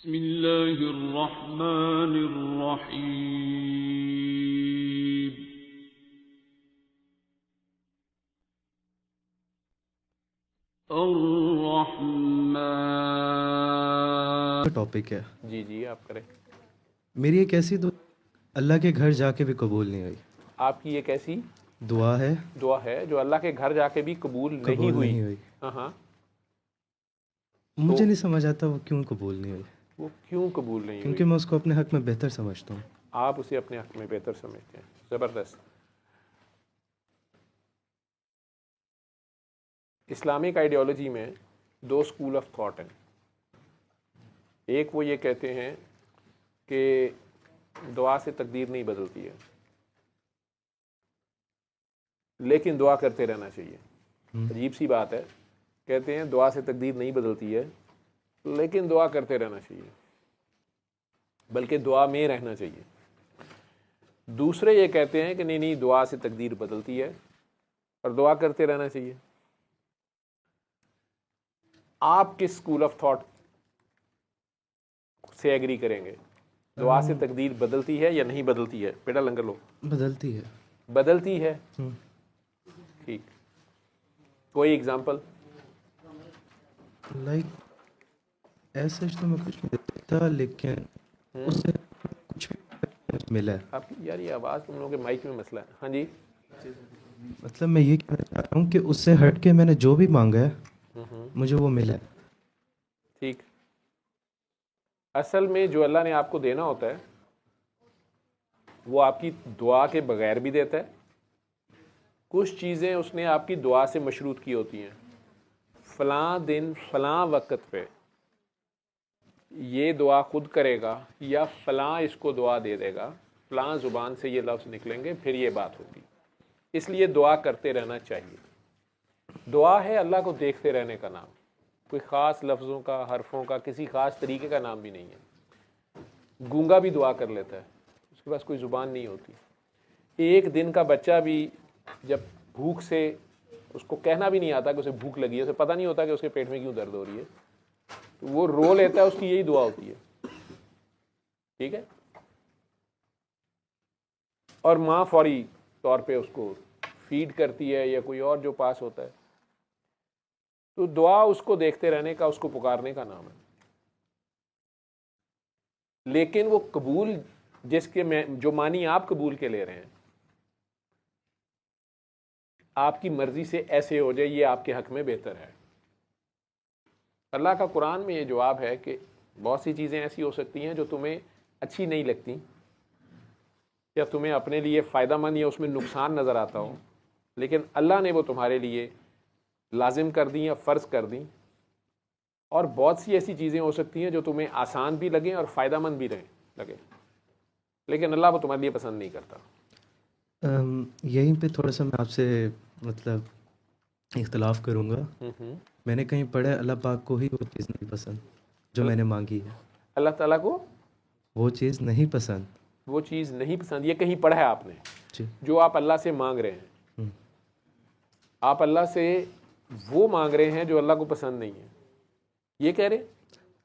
बिस्मिल्लाहिर्रहमानिर्रहीम। अर्रहमान। टॉपिक है। जी जी आप करें। मेरी एक ऐसी अल्लाह के घर जाके भी कबूल नहीं हुई आपकी एक ऐसी दुआ है, दुआ है जो अल्लाह के घर जाके भी कबूल नहीं हुई। नहीं हुई। हाँ हाँ। मुझे तो नहीं समझ आता वो क्यों कबूल नहीं हुई, वो क्यों कबूल नहीं क्योंकि हुई? मैं उसको अपने हक में बेहतर समझता हूँ। आप उसे अपने हक में बेहतर समझते हैं। ज़बरदस्त। इस्लामिक आइडियोलॉजी में दो स्कूल ऑफ थॉट हैं। एक वो ये कहते हैं कि दुआ से तकदीर नहीं बदलती है, लेकिन दुआ करते रहना चाहिए। अजीब सी बात है, कहते हैं दुआ से तकदीर नहीं बदलती है लेकिन दुआ करते रहना चाहिए, बल्कि दुआ में रहना चाहिए। दूसरे ये कहते हैं कि नहीं नहीं, दुआ से तकदीर बदलती है और दुआ करते रहना चाहिए। आप किस स्कूल ऑफ थॉट से एग्री करेंगे? दुआ से तकदीर बदलती है या नहीं बदलती है? बेटा लंगर लो। बदलती है। बदलती है। ठीक। कोई एग्जांपल? लाइक ऐसा तो मैं कुछ नहीं देखता, लेकिन उससे कुछ भी मिला है। आपकी यार ये आवाज़, तुम लोगों के माइक में मसला है। हाँ जी। मतलब मैं ये कहना चाह रहा हूँ कि उससे हट के मैंने जो भी मांगा है मुझे वो मिला है। ठीक। असल में जो अल्लाह ने आपको देना होता है वो आपकी दुआ के बगैर भी देता है। कुछ चीज़ें उसने आपकी दुआ से मशरूत की होती हैं। फ़लाँ दिन फ़लाँ वक़्त पे ये दुआ खुद करेगा या फ़लाँ इसको दुआ दे देगा, फ़लाँ ज़ुबान से ये लफ्ज़ निकलेंगे, फिर ये बात होगी। इसलिए दुआ करते रहना चाहिए। दुआ है अल्लाह को देखते रहने का नाम। कोई ख़ास लफ्ज़ों का, हरफों का, किसी ख़ास तरीके का नाम भी नहीं है। गूंगा भी दुआ कर लेता है, उसके पास कोई ज़ुबान नहीं होती। एक दिन का बच्चा भी जब भूख से, उसको कहना भी नहीं आता कि उसे भूख लगी है, उसे पता नहीं होता कि उसके पेट में क्यों दर्द हो रही है, तो वो रो लेता है, उसकी यही दुआ होती है। ठीक है। और माँ फौरी तौर पे उसको फीड करती है या कोई और जो पास होता है। तो दुआ उसको देखते रहने का, उसको पुकारने का नाम है। लेकिन वो कबूल जिसके में जो मानी आप कबूल के ले रहे हैं, आपकी मर्जी से ऐसे हो जाए, ये आपके हक में बेहतर है। अल्लाह का कुरान में ये जवाब है कि बहुत सी चीज़ें ऐसी हो सकती हैं जो तुम्हें अच्छी नहीं लगती या तुम्हें अपने लिए फ़ायदेमंद या उसमें नुकसान नज़र आता हो, लेकिन अल्लाह ने वो तुम्हारे लिए लाजिम कर दी या फ़र्ज़ कर दी। और बहुत सी ऐसी चीज़ें हो सकती हैं जो तुम्हें आसान भी लगें और फ़ायदेमंद भी लगे, लेकिन अल्लाह वो तुम्हारे लिए पसंद नहीं करता। यहीं पे थोड़ा सा मैं आपसे मतलब इख्तलाफ करूँगा। मैंने कहीं पढ़ा है अल्लाह पाक को ही वो चीज़ नहीं पसंद जो मैंने मांगी है। अल्लाह ताला को वो चीज़ नहीं पसंद। वो चीज़ नहीं पसंद, ये कहीं पढ़ा है आपने? जी। जो आप अल्लाह से मांग रहे हैं, आप अल्लाह से वो मांग रहे हैं जो अल्लाह को पसंद नहीं है, ये कह रहे हैं?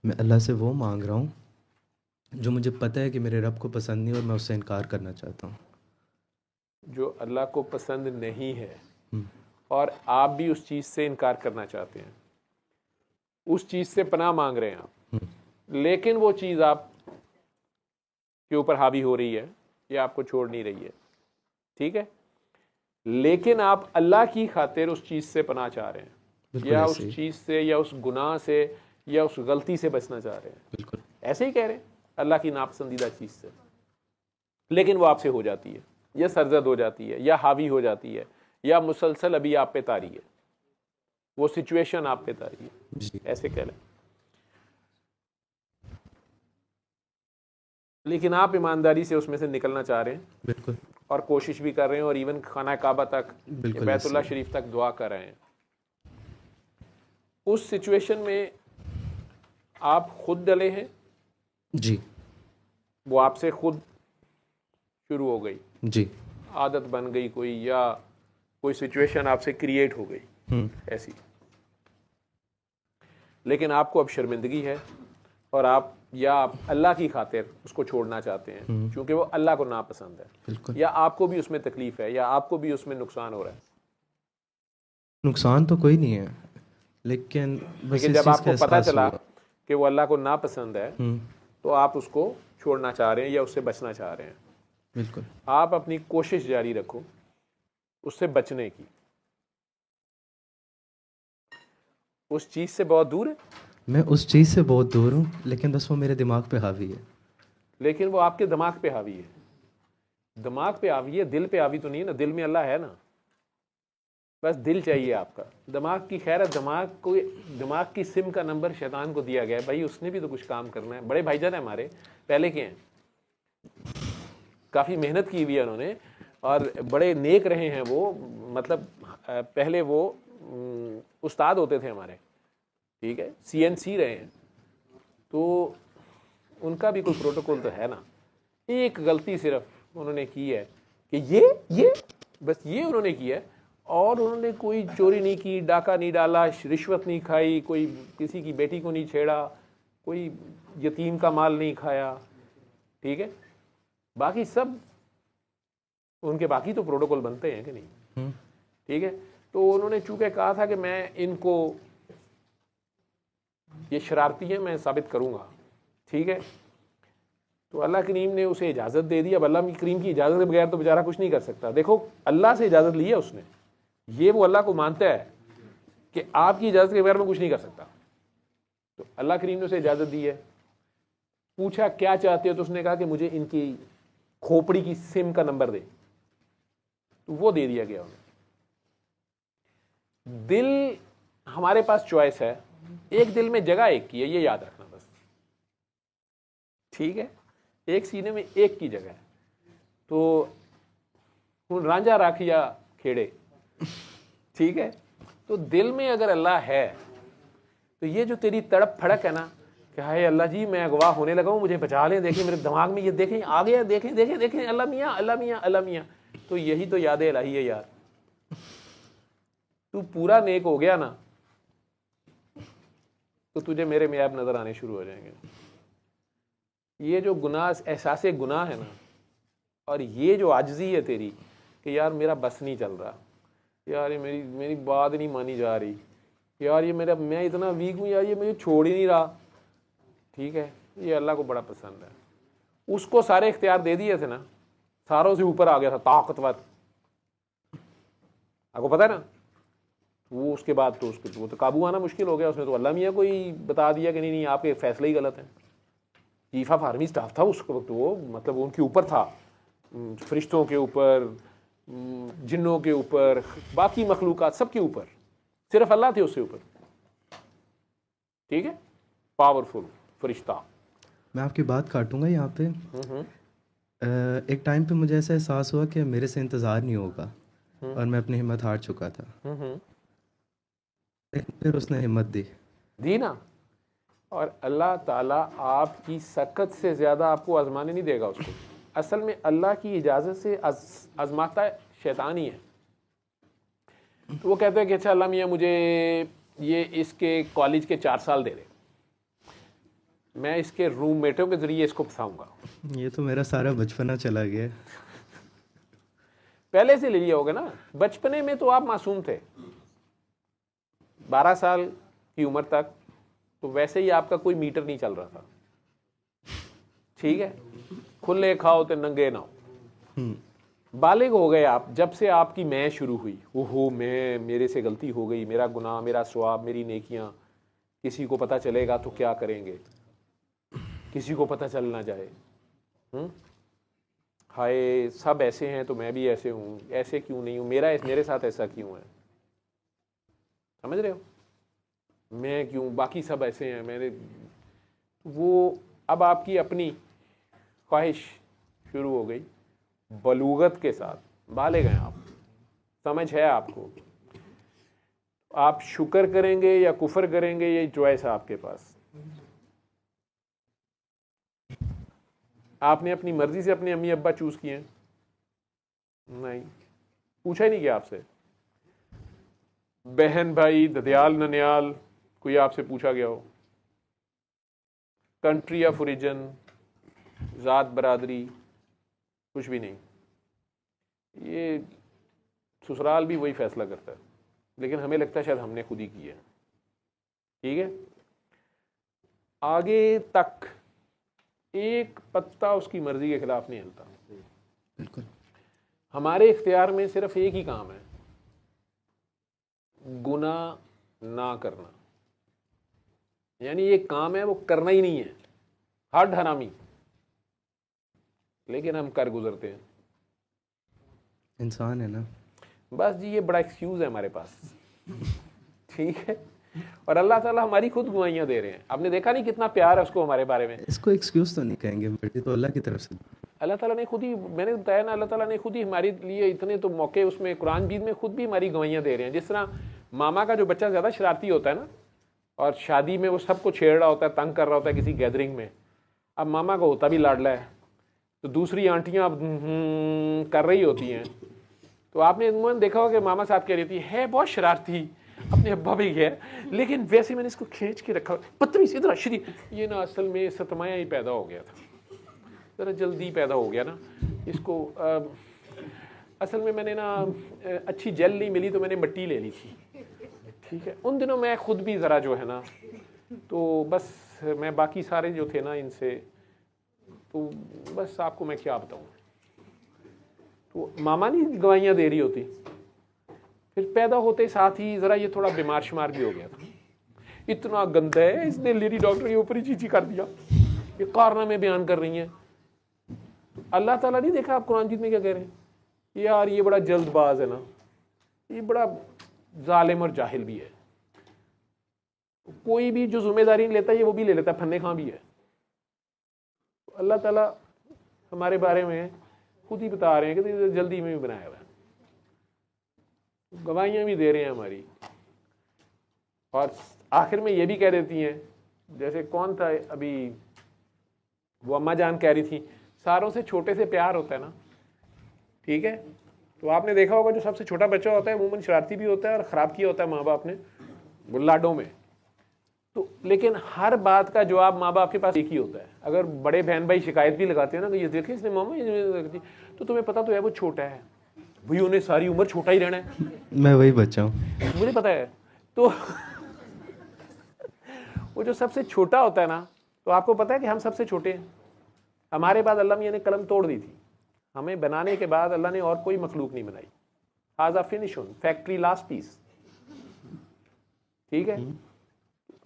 मैं अल्लाह से वो मांग रहा हूँ जो मुझे पता है कि मेरे रब को पसंद नहीं और मैं उससे इनकार करना चाहता हूँ। जो अल्लाह को पसंद नहीं है और आप भी उस चीज़ से इनकार करना चाहते हैं, उस चीज़ से पनाह मांग रहे हैं आप, लेकिन वो चीज़ आप के ऊपर हावी हो रही है या आपको छोड़ नहीं रही है। ठीक है। लेकिन आप अल्लाह की खातिर उस चीज़ से पनाह चाह रहे हैं, या उस चीज़ से या उस गुनाह से या उस गलती से बचना चाह रहे हैं। बिल्कुल ऐसे ही कह रहे हैं अल्लाह की नापसंदीदा चीज़ से, लेकिन वो आपसे हो जाती है या सरजद हो जाती है या हावी हो जाती है या मुसलसल अभी आप पे तारी है, वो सिचुएशन आप पे तारी है, ऐसे कह लें। लेकिन आप ईमानदारी से उसमें से निकलना चाह रहे हैं। बिल्कुल। और कोशिश भी कर रहे हैं और इवन खाना काबा तक, बैतुल्लाह शरीफ तक दुआ कर रहे हैं। उस सिचुएशन में आप खुद डले हैं जी। वो आपसे खुद शुरू हो गई जी, आदत बन गई कोई, या कोई सिचुएशन आपसे क्रिएट हो गई ऐसी, लेकिन आपको अब शर्मिंदगी है, और आप या आप अल्लाह की खातिर उसको छोड़ना चाहते हैं क्योंकि वो अल्लाह को नापसंद है, बिल्कुल। या आपको भी उसमें तकलीफ है, या आपको भी उसमें नुकसान हो रहा है। नुकसान तो कोई नहीं है, लेकिन बस लेकिन इस जब चीज़ का आपको पता एहसास चला हुआ। कि वो अल्लाह को नापसंद है तो आप उसको छोड़ना चाह रहे हैं या उससे बचना चाह रहे हैं। बिल्कुल। आप अपनी कोशिश जारी रखो उससे बचने की। उस चीज़ से बहुत दूर है, मैं उस चीज़ से बहुत दूर हूँ, लेकिन बस वो मेरे दिमाग पे हावी है। लेकिन वो आपके दिमाग पे हावी है। दिमाग पे हावी है, दिल पे हावी तो नहीं है ना। दिल में अल्लाह है ना, बस दिल चाहिए आपका। दिमाग की खैर है, दिमाग की सिम का नंबर शैतान को दिया गया है भाई, उसने भी तो कुछ काम करना है। बड़े भाईजान है हमारे, पहले के हैं, काफ़ी मेहनत की हुई है उन्होंने और बड़े नेक रहे हैं वो। मतलब पहले वो उस्ताद होते थे हमारे, ठीक है, CNC रहे हैं, तो उनका भी कोई प्रोटोकॉल तो है ना। एक गलती सिर्फ उन्होंने की है कि ये बस ये उन्होंने की है, और उन्होंने कोई चोरी नहीं की, डाका नहीं डाला, रिश्वत नहीं खाई, कोई किसी की बेटी को नहीं छेड़ा, कोई यतीम का माल नहीं खाया, ठीक है। बाकी सब उनके बाकी तो प्रोटोकॉल बनते हैं कि नहीं, ठीक है। तो उन्होंने चूंकि कहा था कि मैं इनको, ये शरारती है, मैं साबित करूंगा, ठीक है। तो अल्लाह करीम ने उसे इजाज़त दे दी। अब अल्लाह करीम की इजाज़त के बगैर तो बेचारा कुछ नहीं कर सकता। देखो, अल्लाह से इजाज़त ली है उसने, ये वो अल्लाह को मानता है कि आपकी इजाज़त के बगैर मैं कुछ नहीं कर सकता। तो अल्लाह करीम ने उसे इजाज़त दी है। पूछा क्या चाहते हो, तो उसने कहा कि मुझे इनकी खोपड़ी की सिम का नंबर दे, तो वो दे दिया गया उन्हें। दिल, हमारे पास चॉइस है, एक दिल में जगह एक की है, ये याद रखना बस, ठीक है। एक सीने में एक की जगह है। तो हुन रांझा राखिया खेड़े, ठीक है। तो दिल में अगर अल्लाह है तो ये जो तेरी तड़प फड़क है ना कि हाय अल्लाह जी मैं अगवा होने लगा हूँ, मुझे बचा लें, देखें मेरे दिमाग में ये देखें आ गया, देखें देखें देखें अल्लाह मियाँ अल्लाह मियाँ अल्लाह मियाँ, तो यही तो याद इलाही है यार। तू पूरा नेक हो गया ना तो तुझे मेरे मियाब नजर आने शुरू हो जाएंगे। ये जो गुनाह, एहसास गुनाह है ना, और ये जो आजिज़ी है तेरी कि यार मेरा बस नहीं चल रहा, यार ये मेरी मेरी बात नहीं मानी जा रही, यार ये मेरा, मैं इतना वीक हूँ यार, ये मुझे छोड़ ही नहीं रहा, ठीक है। ये अल्लाह को बड़ा पसंद है। उसको सारे इख्तियार दे दिए थे ना, सारों से ऊपर आ गया था, ताकतवर, आपको पता है ना। वो उसके बाद तो उसको वो तो काबू आना मुश्किल हो गया। उसने तो अल्लाह मियाँ को ही बता दिया कि नहीं नहीं आपके फैसले ही गलत हैं। चीफ ऑफ आर्मी स्टाफ था उस वक्त वो, मतलब उनके ऊपर था, फरिश्तों के ऊपर, जिन्नों के ऊपर, बाकी मखलूकात सबके ऊपर, सिर्फ अल्लाह थे उससे ऊपर, ठीक है, पावरफुल फरिश्ता। मैं आपकी बात काटूंगा यहाँ पे। एक टाइम पे मुझे ऐसा एहसास हुआ कि मेरे से इंतज़ार नहीं होगा और मैं अपनी हिम्मत हार चुका था, लेकिन फिर उसने हिम्मत दी ना। और अल्लाह ताला आपकी सकत से ज़्यादा आपको आजमाने नहीं देगा उसको। असल में अल्लाह की इजाज़त से आजमाता शैतान ही है। तो वो कहते हैं कि अच्छा अल्लाह मियाँ मुझे ये इसके कॉलेज के 4 साल दे दे, मैं इसके रूममेटों के ज़रिए इसको फंसाऊंगा। ये तो मेरा सारा बचपना चला गया। पहले से ले लिया होगा ना, बचपने में तो आप मासूम थे, 12 साल की उम्र तक तो वैसे ही आपका कोई मीटर नहीं चल रहा था, ठीक है। खुले खाओ तो नंगे ना हो। बालिग हो गए आप जब से आपकी मैं शुरू हुई, ओहो मैं, मेरे से गलती हो गई, मेरा गुनाह, मेरा स्वाब, मेरी नेकियां, किसी को पता चलेगा तो क्या करेंगे, किसी को पता चल ना जाए, हाय सब ऐसे हैं तो मैं भी ऐसे हूँ, ऐसे क्यों नहीं हूँ, मेरे साथ ऐसा क्यों है, समझ रहे हो, मैं क्यों, बाकी सब ऐसे हैं, मेरे वो। अब आपकी अपनी ख्वाहिश शुरू हो गई, बलूगत के साथ बालिग हैं आप, समझ है आपको, आप शुक्र करेंगे या कुफर करेंगे, ये चॉइस है आपके पास। आपने अपनी मर्जी से अपने अम्मी अब्बा चूज किए नहीं, पूछा ही नहीं किया आपसे। बहन भाई ददयाल ननियाल कोई आपसे पूछा गया हो, कंट्री ऑफ ओरिजिन, ज़ात, बरादरी, कुछ भी नहीं। ये ससुराल भी वही फैसला करता है, लेकिन हमें लगता है शायद हमने खुद ही किया है। ठीक है, आगे तक एक पत्ता उसकी मर्जी के खिलाफ नहीं हिलता। बिल्कुल। हमारे इख्तियार में सिर्फ एक ही काम है, गुनाह ना करना। यानी ये काम है वो करना ही नहीं है, हद हरामी, लेकिन हम कर गुजरते हैं। इंसान है ना। बस जी ये बड़ा एक्सक्यूज है हमारे पास। ठीक है, और अल्लाह ताला हमारी खुद गवाहियां दे रहे हैं। आपने देखा नहीं कितना प्यार है उसको हमारे बारे में। इसको एक्सक्यूज तो नहीं कहेंगे बट ये तो अल्लाह की तरफ से। अल्लाह ताला ने खुद ही, मैंने बताया ना, अल्लाह ताला ने खुद ही हमारे लिए इतने तो मौके उसमें कुरान बीद में खुद भी हमारी गवाहियां दे रहे हैं। जिस तरह मामा का जो बच्चा ज़्यादा शरारती होता है ना, और शादी में वो सबको छेड़ रहा होता है, तंग कर रहा होता है किसी गैदरिंग में, अब मामा को होता भी लाडला है, तो दूसरी आंटियाँ कर रही होती हैं, तो आपने इमूमन देखा होगा कि मामा साथ कह रही थी है बहुत शरारती, अपने अब्बा भी है, लेकिन वैसे मैंने इसको खींच के रखा, बदतमीज इधर शरी। ये ना असल में सतमाया ही पैदा हो गया था, ज़रा जल्दी पैदा हो गया ना इसको। असल में मैंने ना अच्छी जेल नहीं मिली तो मैंने मिट्टी ले ली थी। ठीक है, उन दिनों मैं खुद भी ज़रा जो है ना, तो बस मैं बाकी सारे जो थे ना इनसे, तो बस आपको मैं क्या बताऊँ, तो मामा नहीं गवाहियाँ दे रही होती। फिर पैदा होते साथ ही ज़रा ये थोड़ा बीमार शुमार भी हो गया था। इतना गंदा है, इसने लेडी डॉक्टर के ऊपर ही चीची कर दिया, ये कारनामे बयान कर रही हैं। अल्लाह ताला नहीं देखा आप कुरान जीत में क्या कह रहे हैं, यार ये बड़ा जल्दबाज है ना, ये बड़ा जालिम और जाहिल भी है। कोई भी जो जिम्मेदारी नहीं लेता है वो भी ले लेता है, फन्ने खां भी है। अल्लाह ताला हमारे बारे में खुद ही बता रहे हैं कि तो जल्दी में भी बनाया हुआ है, गवाहियां भी दे रहे हैं हमारी। और आखिर में ये भी कह देती हैं, जैसे कौन था अभी वो अम्मा जान कह रही थी, सारों से छोटे से प्यार होता है ना। ठीक है, तो आपने देखा होगा जो सबसे छोटा बच्चा होता है अमूमन शरारती भी होता है और ख़राब किया होता है माँ बाप ने बुल्लाडों में। तो लेकिन हर बात का जवाब माँ बाप के पास एक ही होता है। अगर बड़े बहन भाई शिकायत भी लगाते हैं ना कि ये देखिए इसने मामा ये, तो तुम्हें पता तो है वो छोटा है भाई, उन्हें सारी उम्र छोटा ही रहना है। मैं वही बच्चा हूँ, मुझे पता है। तो वो जो सबसे छोटा होता है ना, तो आपको पता है कि हम सबसे छोटे हैं। हमारे बाद अल्लाह मियां ने कलम तोड़ दी थी, हमें बनाने के बाद अल्लाह ने और कोई मखलूक नहीं बनाई। हाजा फिनिश फैक्ट्री लास्ट पीस। ठीक है,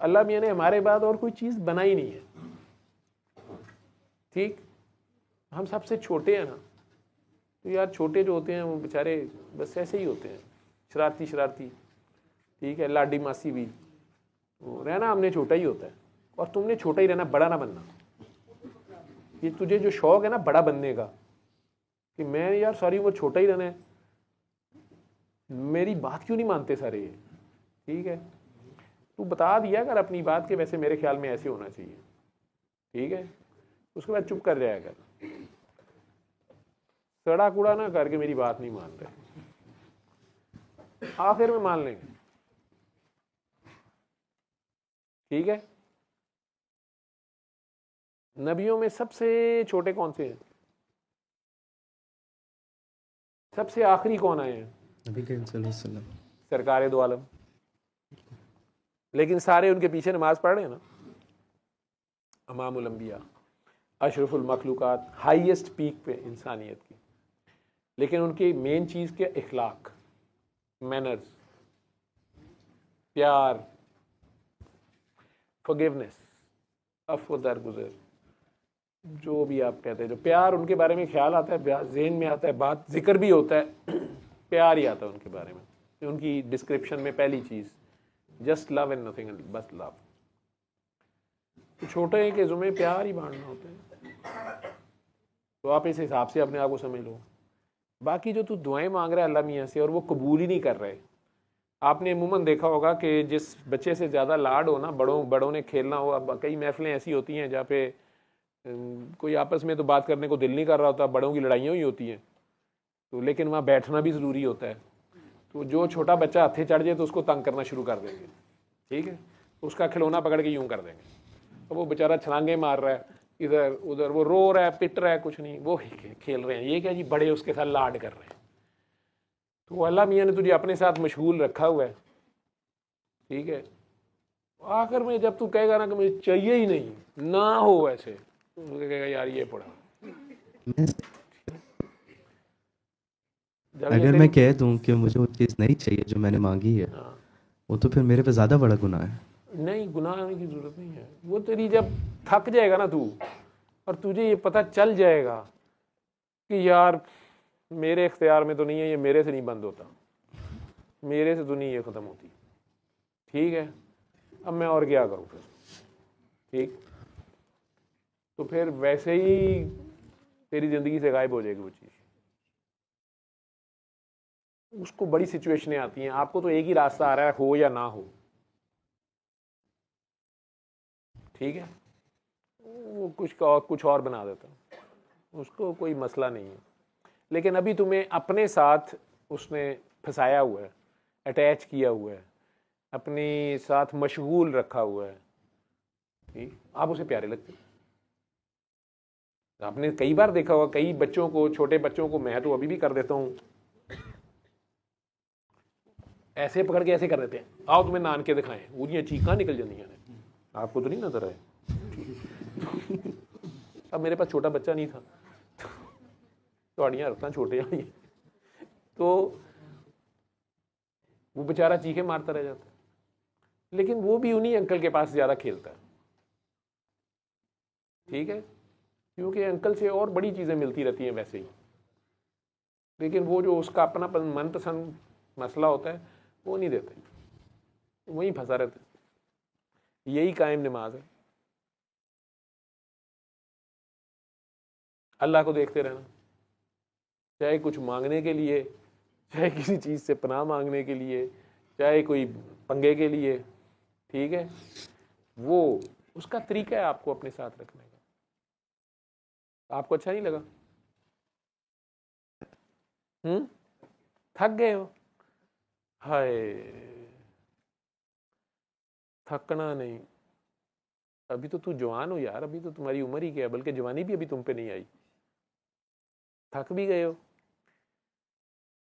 अल्लाह मियां ने हमारे बाद और कोई चीज़ बनाई नहीं है। ठीक, हम सबसे छोटे हैं ना, तो यार छोटे जो होते हैं वो बेचारे बस ऐसे ही होते हैं, शरारती शरारती। ठीक है, लाडी मासी भी, वो रहना हमने छोटा ही होता है, और तुमने छोटा ही रहना, बड़ा ना बनना। ये तुझे जो शौक है ना बड़ा बनने का, कि मैं यार सारी उम्र छोटा ही रहना है, मेरी बात क्यों नहीं मानते सारे ये। ठीक है, तू बता दिया अगर अपनी बात के वैसे मेरे ख्याल में ऐसे होना चाहिए। ठीक है, उसके बाद चुप कर जाया कर, सड़ा कूड़ा ना करके मेरी बात नहीं मान रहे, आखिर में मान लेंगे। ठीक है, नबियों में सबसे छोटे कौन से हैं? सबसे आखिरी कौन आए हैं? नबी करीम सल्लल्लाहु अलैहि वसल्लम, सरकारे दो आलम। लेकिन सारे उनके पीछे नमाज पढ़ रहे हैं ना, इमामुल अंबिया, अशरफुल मखलूकात, हाईएस्ट पीक पे इंसानियत की। लेकिन उनकी मेन चीज़ क्या? इखलाक, मैनर्स, प्यार, फॉरगिवनेस, अफ़्व दरगुज़र, जो भी आप कहते हैं, जो प्यार उनके बारे में ख्याल आता है, ज़हन में आता है, बात जिक्र भी होता है, प्यार ही आता है उनके बारे में। उनकी डिस्क्रिप्शन में पहली चीज़ जस्ट लव एंड नथिंग, बस लव। तो छोटे के जुम्मे प्यार ही बांटना होता है। तो आप इस हिसाब से अपने आप को समझ लो। बाकी जो तू दुआएं मांग रहा है अल्लाह मियाँ से और वो कबूल ही नहीं कर रहे, आपने अमूमन देखा होगा कि जिस बच्चे से ज़्यादा लाड हो ना, बड़ों ने खेलना हो। अब कई महफिलें ऐसी होती हैं जहाँ पे कोई आपस में तो बात करने को दिल नहीं कर रहा होता, बड़ों की लड़ाइयाँ ही होती हैं, तो लेकिन वहाँ बैठना भी ज़रूरी होता है। तो जो छोटा बच्चा हथे चढ़ जाए तो उसको तंग करना शुरू कर देंगे। ठीक है, उसका खिलौना पकड़ के यूँ कर देंगे, अब वो बेचारा छलांगे मार रहा है इधर उधर, वो रो रहा है, पिट रहा है, कुछ नहीं, वो खेल रहे हैं। ये क्या जी, बड़े उसके साथ लाड कर रहे हैं। तो अल्लाह मियाँ ने तुझे अपने साथ मशगूल रखा हुआ है, ठीक है। आखिर में जब तू कहेगा ना कि मुझे चाहिए ही नहीं, ना हो वैसे, तो कहेगा यार ये पड़ा। अगर मैं कह दूं कि मुझे वो चीज़ नहीं चाहिए जो मैंने मांगी है, हाँ, वो तो फिर मेरे पे ज़्यादा बड़ा गुनाह है। नहीं, गुनाह होने की जरूरत नहीं है। वो तेरी जब थक जाएगा ना तू, और तुझे ये पता चल जाएगा कि यार मेरे इख्तियार में तो नहीं है, ये मेरे से नहीं बंद होता, मेरे से तो नहीं ये ख़त्म होती, ठीक है, अब मैं और क्या करूँ फिर, ठीक। तो फिर वैसे ही तेरी ज़िंदगी से गायब हो जाएगी वो चीज़। उसको बड़ी सिचुएशनें आती हैं, आपको तो एक ही रास्ता आ रहा है, हो या ना हो, ठीक है। वो कुछ और बना देता, उसको कोई मसला नहीं है। लेकिन अभी तुम्हें अपने साथ उसने फंसाया हुआ है, अटैच किया हुआ है, अपने साथ मशगूल रखा हुआ है, ठीक। आप उसे प्यारे लगते। आपने कई बार देखा होगा, कई बच्चों को, छोटे बच्चों को, मैं तो अभी भी कर देता हूँ, ऐसे पकड़ के ऐसे कर देते हैं, आओ तुम्हें नान के दिखाएं, उड़ियाँ चीखा निकल जाती हैं। आपको तो नहीं नजर आए। अब मेरे पास छोटा बच्चा नहीं था, थोड़ियाँ रखता छोटे आई, तो वो बेचारा चीखे मारता रह जाता है, लेकिन वो भी उन्हीं अंकल के पास ज़्यादा खेलता है, ठीक है, क्योंकि अंकल से और बड़ी चीज़ें मिलती रहती हैं वैसे ही। लेकिन वो जो उसका अपना मनपसंद मसला होता है वो नहीं देते, वहीं फंसा रहता है। यही कायम नमाज है, अल्लाह को देखते रहना, चाहे कुछ मांगने के लिए, चाहे किसी चीज़ से पनाह मांगने के लिए, चाहे कोई पंगे के लिए, ठीक है। वो उसका तरीका है आपको अपने साथ रखने का। आपको अच्छा नहीं लगा? थक गए हो? हाय, थकना नहीं। अभी तो तू जवान हो यार, अभी तो तुम्हारी उम्र ही क्या है, बल्कि जवानी भी अभी तुम पे नहीं आई, थक भी गए हो।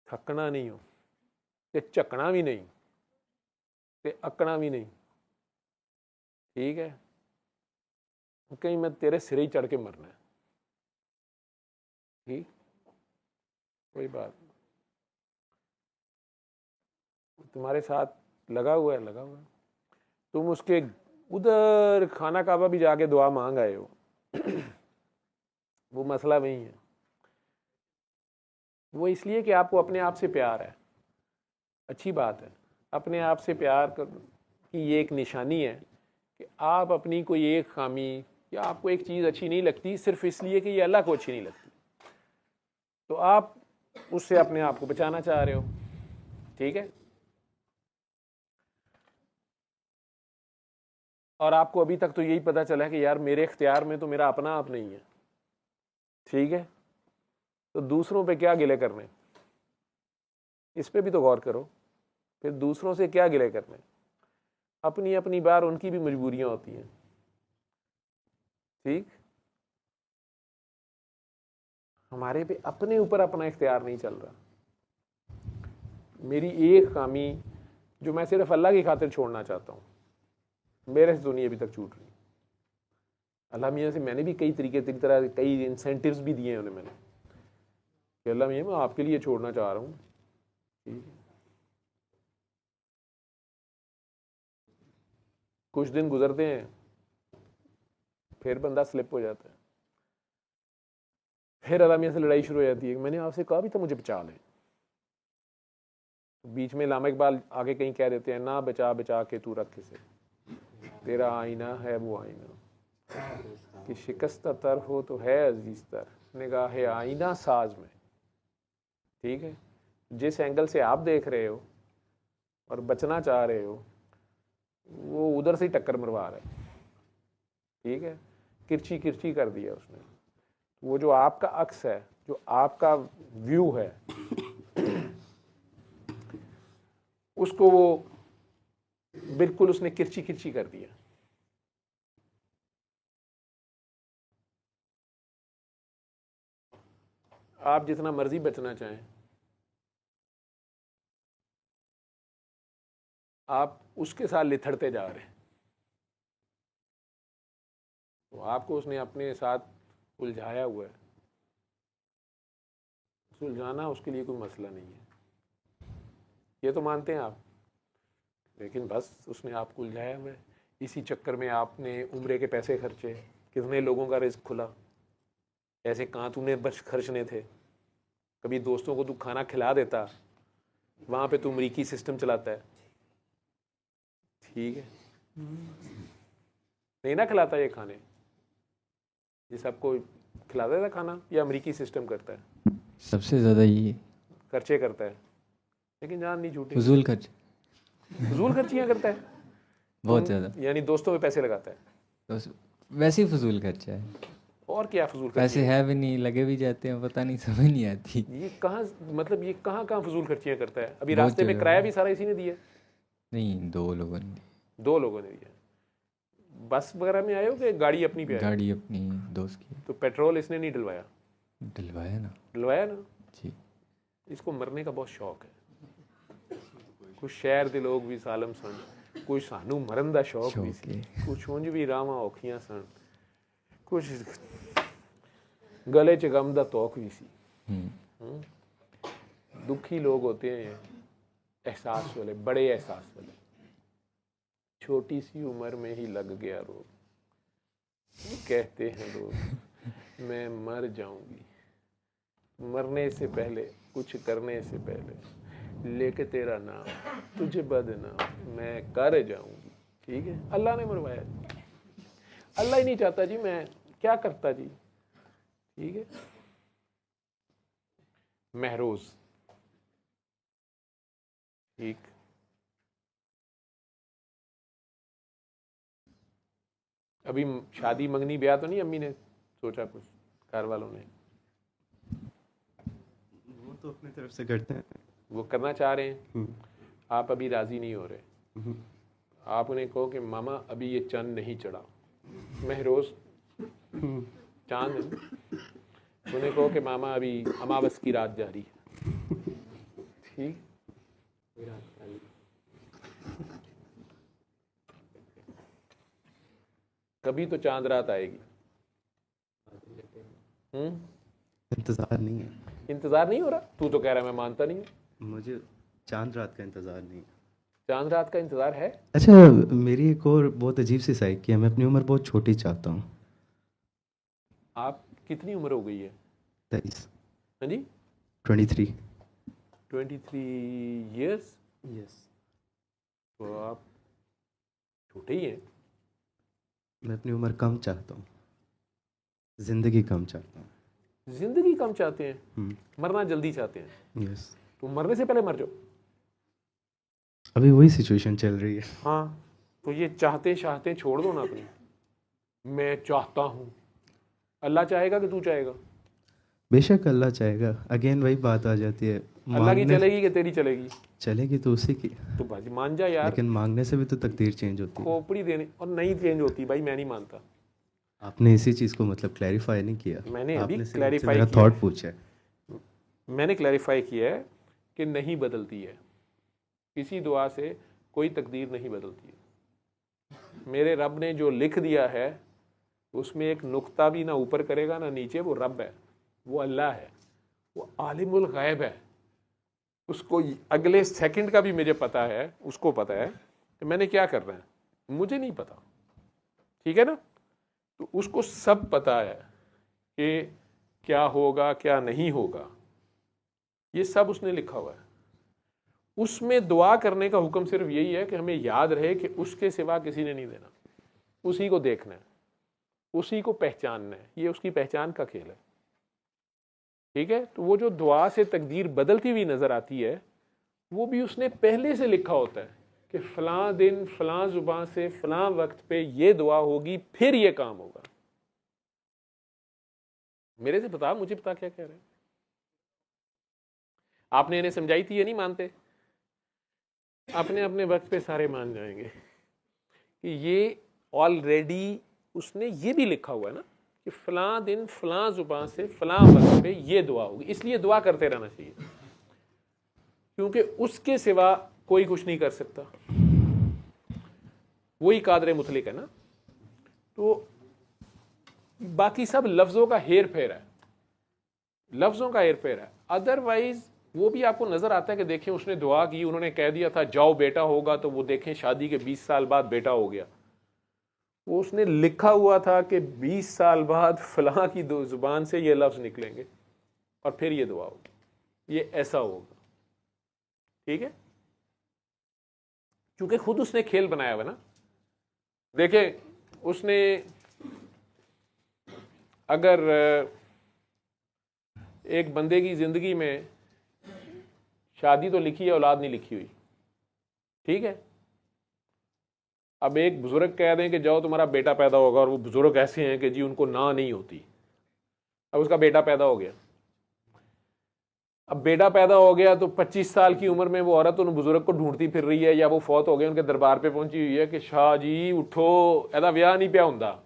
थकना नहीं हो, ते झकना भी नहीं, ते अकना भी नहीं, ठीक है। कहीं मैं तेरे सिरे ही चढ़ के मरना है, ठीक, कोई बात नहीं। तुम्हारे साथ लगा हुआ है, लगा हुआ है। तुम उसके उधर खाना काबा भी जाके दुआ मांग आए हो, वो मसला वही है। वो इसलिए कि आपको अपने आप से प्यार है, अच्छी बात है। अपने आप से प्यार की ये एक निशानी है कि आप अपनी कोई एक खामी या आपको एक चीज़ अच्छी नहीं लगती सिर्फ इसलिए कि ये अल्लाह को अच्छी नहीं लगती, तो आप उससे अपने आप को बचाना चाह रहे हो, ठीक है। और आपको अभी तक तो यही पता चला है कि यार मेरे इख्तियार में तो मेरा अपना आप नहीं है, ठीक है। तो दूसरों पे क्या गिले करने, इस पे भी तो गौर करो। फिर दूसरों से क्या गिले करने, अपनी अपनी बार उनकी भी मजबूरियां होती हैं, ठीक। हमारे पे अपने ऊपर अपना इख्तियार नहीं चल रहा। मेरी एक खामी जो मैं सिर्फ अल्लाह की खातिर छोड़ना चाहता हूँ, मेरे से तो नहीं अभी तक छूट रही। अल्लाह मियाँ से मैंने भी कई तरीके तरह कई इंसेंटिव्स भी दिए हैं उन्हें मैंने, कि अल्लाह मियाँ मैं आपके लिए छोड़ना चाह रहा हूँ, ठीक है। कुछ दिन गुजरते हैं, फिर बंदा स्लिप हो जाता है, फिर अल्लाह मियाँ से लड़ाई शुरू हो जाती है। मैंने आपसे कहा भी था मुझे बचा लें, बीच में अल्लामा इकबाल आगे कहीं कह देते हैं, ना बचा बचा के तू रख किसे, तेरा आईना है वो आईना कि शिकस्त तर हो तो है अजीज तर निगाह आईना साज में, ठीक है। जिस एंगल से आप देख रहे हो और बचना चाह रहे हो, वो उधर से ही टक्कर मरवा रहा है, ठीक है। किरची किरची कर दिया उसने। वो जो आपका अक्स है, जो आपका व्यू है, उसको वो बिल्कुल उसने किरची किरची कर दिया, आप जितना मर्जी बचना चाहें, आप उसके साथ लिथड़ते जा रहे हैं। तो आपको उसने अपने साथ उलझाया हुआ है। सुलझाना उसके लिए कोई मसला नहीं है, ये तो मानते हैं आप, लेकिन बस उसने आपको उलझाया हुआ है। इसी चक्कर में आपने उम्रे के पैसे खर्चे, कितने लोगों का रिस्क खुला, ऐसे कहाँ तूने बच खर्चने थे। कभी दोस्तों को तू खाना खिला देता, वहाँ पे तू अमरीकी सिस्टम चलाता है, ठीक है, नहीं ना खिलाता ये खाने, ये सबको खिला देता खाना, या अमरीकी सिस्टम करता है, सबसे ज़्यादा ये खर्चे करता है, लेकिन जान नहीं झूठी, फजूल खर्च फजूल खर्चियाँ करता है बहुत ज़्यादा, यानी दोस्तों पे पैसे लगाता है। तो वैसे ही फजूल खर्चा है, और क्या फजूल पैसे खर्चियाँ, है भी नहीं, लगे भी जाते हैं, पता नहीं, समझ नहीं आती। ये कहाँ, मतलब ये कहाँ कहाँ फजूल खर्चियाँ करता है। अभी बहुत रास्ते में जगह। किराया भी सारा इसी ने दिया, नहीं, 2 लोगों ने, 2 लोगों ने दिया। बस वगैरह में आए हो कि गाड़ी अपनी पे आए? गाड़ी अपनी दोस्त की। तो पेट्रोल इसने नहीं डलवाया? डलवाया ना डलवाया ना। जी। इसको मरने का बहुत शौक है। कुछ शहर के लोग भी सालम सन, कुछ सानू मरन का शौक भी सी, कुछ उंज भी रावां औखियां सन, कुछ गले च गम का तौक भी सी। दुखी लोग होते हैं एहसास वाले, बड़े एहसास वाले। छोटी सी उम्र में ही लग गया रोग, कहते हैं लोग मैं मर जाऊंगी, मरने से पहले, कुछ करने से पहले लेके तेरा नाम, तुझे बदनाम मैं कर जाऊंगी। ठीक है, अल्लाह ने मरवाया, अल्लाह ही नहीं चाहता जी, मैं क्या करता जी। ठीक है, महरोज, ठीक, अभी शादी मंगनी ब्याह तो नहीं अम्मी ने सोचा, कुछ घर वालों ने? वो तो अपनी तरफ से करते हैं, वो करना चाह रहे हैं, आप अभी राजी नहीं हो रहे। आप उन्हें कहो कि मामा अभी ये चांद नहीं चढ़ा, महरोज चांद है, उन्हें कहो कि मामा अभी अमावस की रात जा रही है। ठीक, कभी तो चांद रात आएगी। इंतज़ार नहीं है, इंतजार नहीं हो रहा? तू तो कह रहा है मैं मानता नहीं हूँ। मुझे चांद रात का इंतज़ार नहीं है। चांद रात का इंतजार है? अच्छा, मेरी एक और बहुत अजीब सी साइकी है, मैं अपनी उम्र बहुत छोटी चाहता हूँ। आप कितनी उम्र हो गई है? 23। हाँ जी, 23। 23 ईयर्स। यस। तो आप छोटे ही हैं। मैं अपनी उम्र कम चाहता हूँ, ज़िंदगी कम चाहता हूँ। जिंदगी कम चाहते हैं, मरना जल्दी चाहते हैं। यस। तो मरने से पहले मर जाओ। अभी वही सिचुएशन चल रही है। हाँ, तो ये चाहते चाहते छोड़ दो ना अपनी, मैं चाहता हूँ। अल्लाह चाहेगा कि तू चाहेगा? बेशक अल्लाह चाहेगा। अगेन वही बात आ जाती है, अल्लाह की चलेगी कि तेरी चलेगी? चलेगी तो उसी की। तो भाजी मान जा यार। लेकिन मांगने से भी तो तकदीर चेंज होती है। खोपड़ी देने और नहीं चेंज होती भाई, मैं नहीं मानता। आपने इसी चीज़ को मतलब क्लैरिफाई नहीं किया। मैंने अभी आपने सिर्फ क्लैरिफाई मेरा किया थॉट पूछा है। मैंने क्लैरिफाई किया है कि नहीं बदलती है, किसी दुआ से कोई तकदीर नहीं बदलती है। मेरे रब ने जो लिख दिया है उसमें एक नुक्ता भी ना ऊपर करेगा ना नीचे। वो रब है, वो अल्लाह है, वो आलिमुल गैब है। उसको अगले सेकंड का भी मुझे पता है, उसको पता है कि मैंने क्या करना है, मुझे नहीं पता। ठीक है ना? तो उसको सब पता है कि क्या होगा क्या नहीं होगा, ये सब उसने लिखा हुआ है। उसमें दुआ करने का हुक्म सिर्फ यही है कि हमें याद रहे कि उसके सिवा किसी ने नहीं देना, उसी को देखना है, उसी को पहचानना है। ये उसकी पहचान का खेल है। ठीक है? तो वो जो दुआ से तकदीर बदलती हुई नजर आती है, वो भी उसने पहले से लिखा होता है कि फलां दिन फलां जुबान से फलां वक्त पे ये दुआ होगी, फिर ये काम होगा। मेरे से बता, मुझे बता क्या कह रहे हैं। आपने इन्हें समझाई थी, ये नहीं मानते। अपने अपने वक्त पे सारे मान जाएंगे कि ये ऑलरेडी उसने ये भी लिखा हुआ है ना कि फ़लाँ दिन फ़लाँ ज़ुबान से फ़लाँ वक्त पे ये दुआ होगी, इसलिए दुआ करते रहना चाहिए, क्योंकि उसके सिवा कोई कुछ नहीं कर सकता, वही कादर मुतलिक है ना। तो बाकी सब लफ्ज़ों का हेर फेर है, लफ्ज़ों का हेर फेर है। अदरवाइज वो भी आपको नज़र आता है कि देखें उसने दुआ की, उन्होंने कह दिया था जाओ बेटा होगा, तो वो देखें शादी के 20 साल बाद बेटा हो गया। वो उसने लिखा हुआ था कि 20 साल बाद फलां की ज़ुबान से ये लफ्ज़ निकलेंगे और फिर ये दुआ होगी, ये ऐसा होगा। ठीक है, क्योंकि खुद उसने खेल बनाया हुआ ना। देखें उसने अगर एक बंदे की ज़िंदगी में शादी तो लिखी है, औलाद नहीं लिखी हुई, ठीक है। अब एक बुजुर्ग कह दें कि जाओ तुम्हारा बेटा पैदा होगा, और वो बुजुर्ग ऐसे हैं कि जी उनको ना नहीं होती। अब उसका बेटा पैदा हो गया, अब बेटा पैदा हो गया तो 25 साल की उम्र में वो औरत उन बुजुर्ग को ढूंढती फिर रही है, या वो फौत हो गए, उनके दरबार पे पहुंची हुई है कि शाह जी उठो, ऐसा ब्याह नहीं पिया होंदा।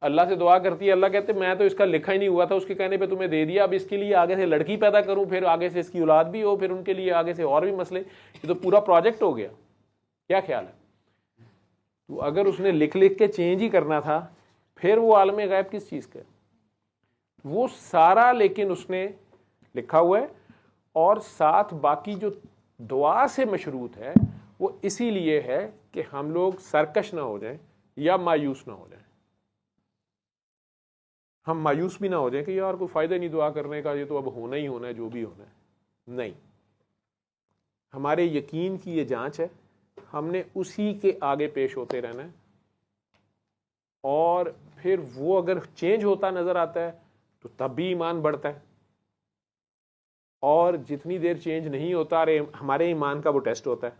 अल्लाह से दुआ करती है, अल्लाह कहते मैं तो इसका लिखा ही नहीं हुआ था, उसके कहने पे तुम्हें दे दिया, अब इसके लिए आगे से लड़की पैदा करूं, फिर आगे से इसकी औलाद भी हो, फिर उनके लिए आगे से और भी मसले, ये तो पूरा प्रोजेक्ट हो गया। क्या ख्याल है? तो अगर उसने लिख लिख के चेंज ही करना था, फिर वो आलम गैब किस चीज़ का? वो सारा लेकिन उसने लिखा हुआ है, और साथ बाकी जो दुआ से मशरूत है वो इसीलिए है कि हम लोग सरकश ना हो जाएं या मायूस ना हो जाएं। हम मायूस भी ना हो जाएं कि यार कोई फ़ायदा नहीं दुआ करने का, ये तो अब होना ही होना है, जो भी होना है। नहीं, हमारे यकीन की ये जांच है, हमने उसी के आगे पेश होते रहना है, और फिर वो अगर चेंज होता नज़र आता है तो तब भी ईमान बढ़ता है, और जितनी देर चेंज नहीं होता, अरे हमारे ईमान का वो टेस्ट होता है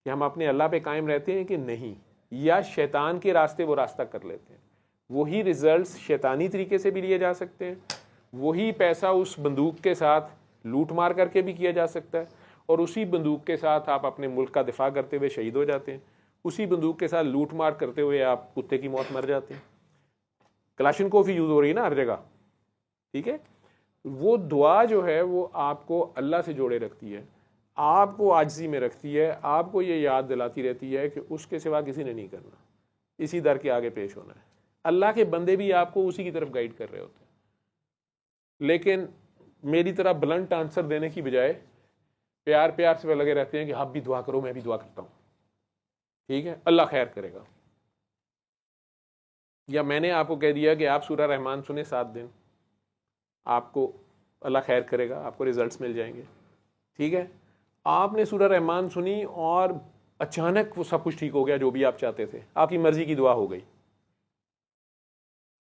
कि हम अपने अल्लाह पे कायम रहते हैं कि नहीं, या शैतान के रास्ते वो रास्ता कर लेते हैं। वही रिजल्ट्स शैतानी तरीके से भी लिए जा सकते हैं, वही पैसा उस बंदूक के साथ लूट मार करके भी किया जा सकता है, और उसी बंदूक के साथ आप अपने मुल्क का दिफा करते हुए शहीद हो जाते हैं, उसी बंदूक के साथ लूट मार करते हुए आप कुत्ते की मौत मर जाते हैं। कलाशिनकोव यूज़ हो रही है ना हर जगह, ठीक है। वो दुआ जो है वो आपको अल्लाह से जोड़े रखती है, आपको आजिज़ी में रखती है, आपको ये याद दिलाती रहती है कि उसके सिवा किसी ने नहीं करना, इसी दर के आगे पेश होना है। अल्लाह के बंदे भी आपको उसी की तरफ गाइड कर रहे होते हैं, लेकिन मेरी तरह ब्लंट आंसर देने की बजाय प्यार प्यार से लगे रहते हैं कि आप भी दुआ करो, मैं भी दुआ करता हूँ, ठीक है, अल्लाह खैर करेगा। या मैंने आपको कह दिया कि आप सूरह रहमान सुने 7 दिन, आपको अल्लाह खैर करेगा, आपको रिजल्ट्स मिल जाएंगे, ठीक है। आपने सूरह रहमान सुनी और अचानक वो सब कुछ ठीक हो गया, जो भी आप चाहते थे, आपकी मर्जी की दुआ हो गई।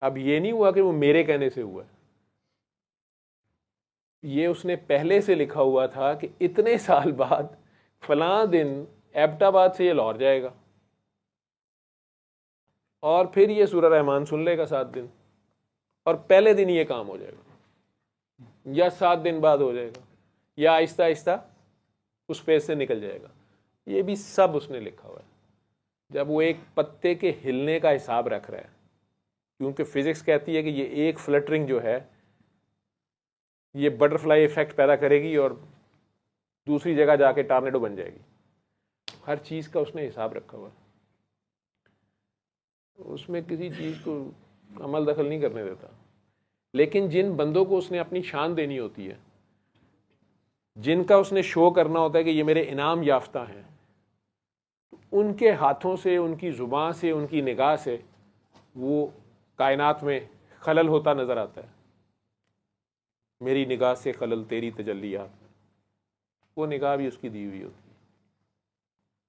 अब ये नहीं हुआ कि वो मेरे कहने से हुआ, ये उसने पहले से लिखा हुआ था कि इतने साल बाद फलां दिन एबटाबाद से ये लाहौर जाएगा, और फिर ये सूरह रहमान सुन लेगा 7 दिन, और पहले दिन ये काम हो जाएगा, या 7 दिन बाद हो जाएगा, या आहिस्ता आहिस्ता उस फेज से निकल जाएगा। ये भी सब उसने लिखा हुआ है। जब वो एक पत्ते के हिलने का हिसाब रख रहा है, क्योंकि फिजिक्स कहती है कि ये एक फ्लटरिंग जो है ये बटरफ्लाई इफेक्ट पैदा करेगी और दूसरी जगह जाके टॉर्नेडो बन जाएगी। हर चीज़ का उसने हिसाब रखा हुआ है, उसमें किसी चीज़ को अमल दखल नहीं करने देता। लेकिन जिन बंदों को उसने अपनी शान देनी होती है, जिनका उसने शो करना होता है कि ये मेरे इनाम याफ्ता हैं, उनके हाथों से, उनकी ज़ुबान से, उनकी निगाह से वो कायनात में खलल होता नज़र आता है। मेरी निगाह से खलल तेरी तजल्लियात, वो निगाह भी उसकी दी हुई होती है,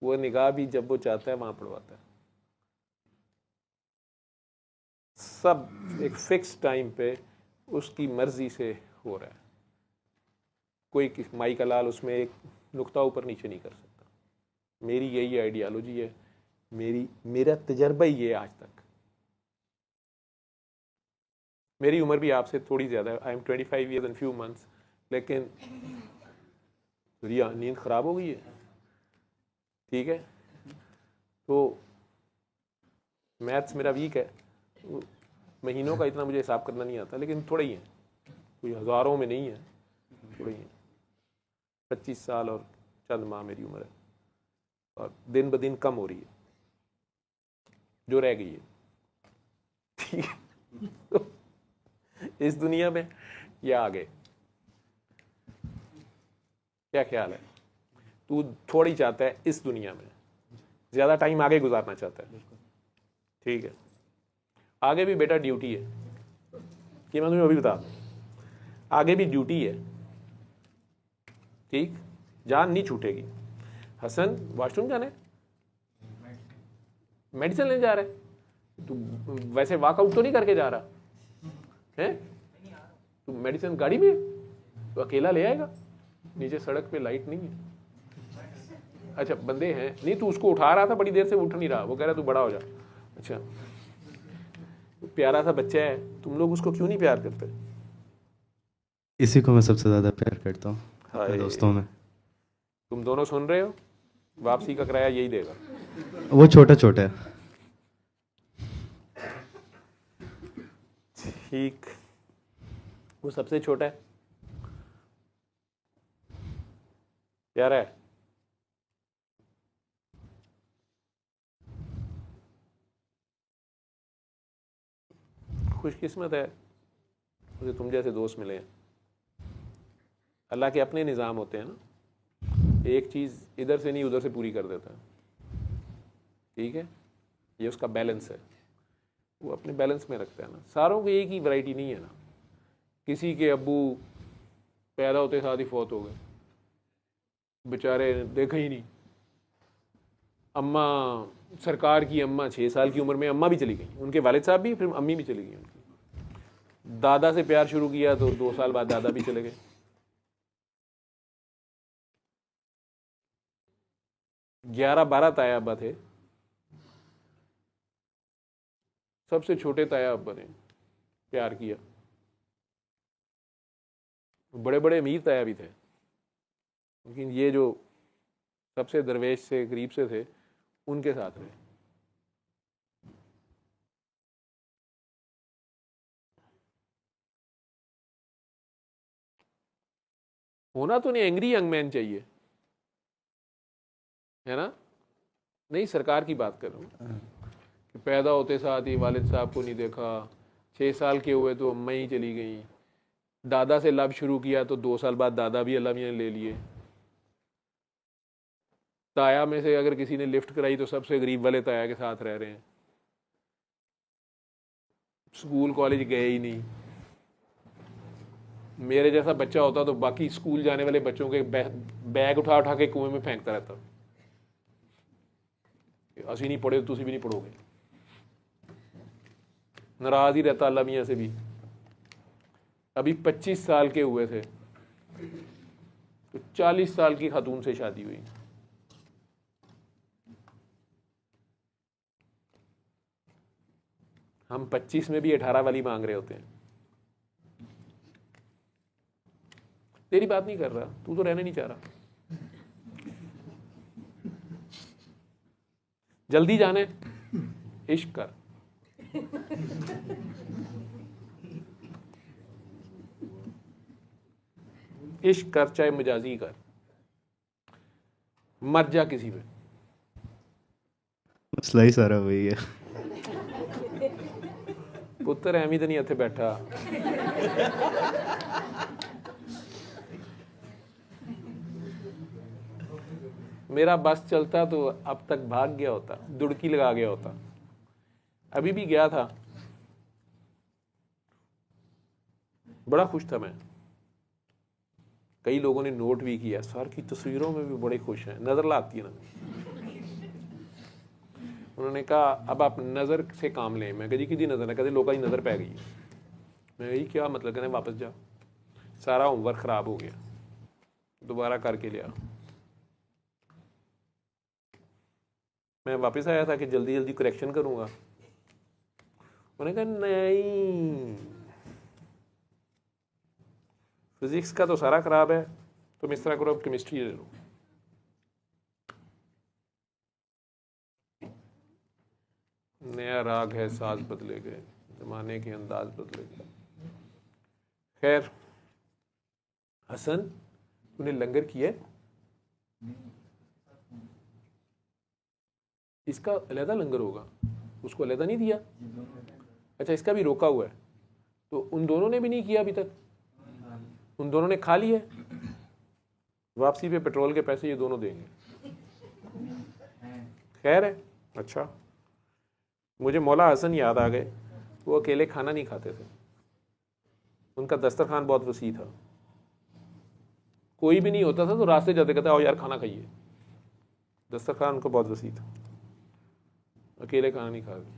वो निगाह भी जब वो चाहता है वहाँ पड़वाता है। सब एक फिक्स टाइम पे उसकी मर्जी से हो रहा है, कोई माई का लाल उसमें एक नुक्ता ऊपर नीचे नहीं कर सकता। मेरी यही आइडियालॉजी है, मेरा तजर्बा ही है आज तक। मेरी उम्र भी आपसे थोड़ी ज़्यादा है, I am 25 years and few months, लेकिन रिया नींद ख़राब हो गई है, ठीक है। तो मैथ्स मेरा वीक है, महीनों का इतना मुझे हिसाब करना नहीं आता, लेकिन थोड़े ही हैं, कोई हज़ारों में नहीं है, थोड़े ही हैं। 25 साल और चंद माह मेरी उम्र है, और दिन ब दिन कम हो रही है जो रह गई है। ठीक है, इस दुनिया में या आगे, क्या ख्याल है? तू थोड़ी चाहता है इस दुनिया में, ज़्यादा टाइम आगे गुजारना चाहता है। ठीक है, आगे भी बेटा ड्यूटी है, कि मैं तुम्हें अभी बता दूं, आगे भी ड्यूटी है। ठीक, जान नहीं छूटेगी। हसन वॉशरूम जाने, मेडिसिन लेने जा रहा है, तू वैसे वॉकआउट तो नहीं करके जा रहा है? तू मेडिसिन गाड़ी में है, तो अकेला ले आएगा, नीचे सड़क पे लाइट नहीं है। अच्छा बंदे हैं, नहीं तू उसको उठा रहा था, बड़ी देर से उठ नहीं रहा, वो कह रहा तू बड़ा हो जा। अच्छा, प्यारा सा बच्चा है, तुम लोग उसको क्यों नहीं प्यार करते? इसी को मैं सबसे ज़्यादा प्यार करता हूँ अपने दोस्तों में। तुम दोनों सुन रहे हो, वापसी का किराया यही देगा। वो छोटा छोटा है। ठीक, वो सबसे छोटा है, प्यारा है। खुशकिस्मत है मुझे तुम जैसे दोस्त मिले हैं। अल्लाह के अपने निज़ाम होते हैं ना, एक चीज़ इधर से नहीं उधर से पूरी कर देता है। ठीक है, ये उसका बैलेंस है, वो अपने बैलेंस में रखता है ना। सारों की एक ही वैरायटी नहीं है ना, किसी के अब्बू पैदा होते साथ ही फौत हो गए, बेचारे देखा ही नहीं। अम्मा, सरकार की अम्मा 6 साल की उम्र में अम्मा भी चली गई, उनके वालिद साहब भी, फिर अम्मी भी चली गई उनकी। दादा से प्यार शुरू किया तो 2 साल बाद दादा भी चले गए। 11-12 ताया अब्बा थे, सबसे छोटे ताया अब्बा ने प्यार किया। बड़े बड़े अमीर ताया भी थे, लेकिन ये जो सबसे दरवेश से गरीब से थे उनके साथ रहे। होना तो नहीं एंग्री यंग मैन चाहिए, है ना? नहीं, सरकार की बात कर रहा हूँ कि पैदा होते साथ ही वालिद साहब को नहीं देखा, 6 साल के हुए तो अम्मा ही चली गई, दादा से लव शुरू किया तो 2 साल बाद दादा भी अल्लाह मियां ले लिए। ताया में से अगर किसी ने लिफ्ट कराई तो सबसे गरीब वाले ताया के साथ रह रहे हैं, स्कूल कॉलेज गए ही नहीं। मेरे जैसा बच्चा होता तो बाकी स्कूल जाने वाले बच्चों के बैग उठा उठा के कुएं में फेंकता रहता, असी नहीं पढ़े तो तुसी भी नहीं पढ़ोगे। नाराज ही रहता अल्लाह मियां से भी। अभी 25 साल के हुए थे तो 40 साल की खातून से शादी हुई। हम 25 में भी 18 वाली मांग रहे होते हैं। तेरी बात नहीं कर रहा, तू तो रहने नहीं चाह रहा। जल्दी जाने, इश्क कर। इश्क कर, चाहे मजाजी कर, मर जा किसी पे। मसला ही सारा वही है। पुत्र एवं तो नहीं इत्थे बैठा। मेरा बस चलता तो अब तक भाग गया होता, दुड़की लगा गया होता। अभी भी गया था, बड़ा खुश था मैं। कई लोगों ने नोट भी किया, सर की तस्वीरों में भी बड़े खुश हैं, नजर लाती है ना। उन्होंने कहा अब आप नज़र से काम लें। मैं कहा जी कि नज़र है? कहते लोगों की नज़र पै गई। मैं कही क्या मतलब? कहते वापस जा, सारा होमवर्क ख़राब हो गया, दोबारा करके लिया। मैं वापस आया था कि जल्दी जल्दी करेक्शन करूँगा। उन्होंने कहा नहीं, फिजिक्स का तो सारा ख़राब है, तुम इस तरह करो अब केमिस्ट्री ले लो। नया राग है, साज बदले गए, ज़माने के अंदाज बदले गए। खैर हसन, तूने लंगर किया है? इसका अलहदा लंगर होगा, उसको अलहदा नहीं दिया? अच्छा, इसका भी रोका हुआ है, तो उन दोनों ने भी नहीं किया अभी तक, उन दोनों ने खा लिया। वापसी पे पेट्रोल के पैसे ये दोनों देंगे। खैर है। अच्छा, मुझे मौला हसन याद आ गए, वो अकेले खाना नहीं खाते थे, उनका दस्तरखान बहुत वसी था, कोई भी नहीं होता था तो रास्ते जाते कहते आओ यार खाना खाइए। दस्तरखान उनको बहुत वसी था, अकेले खाना नहीं खाते।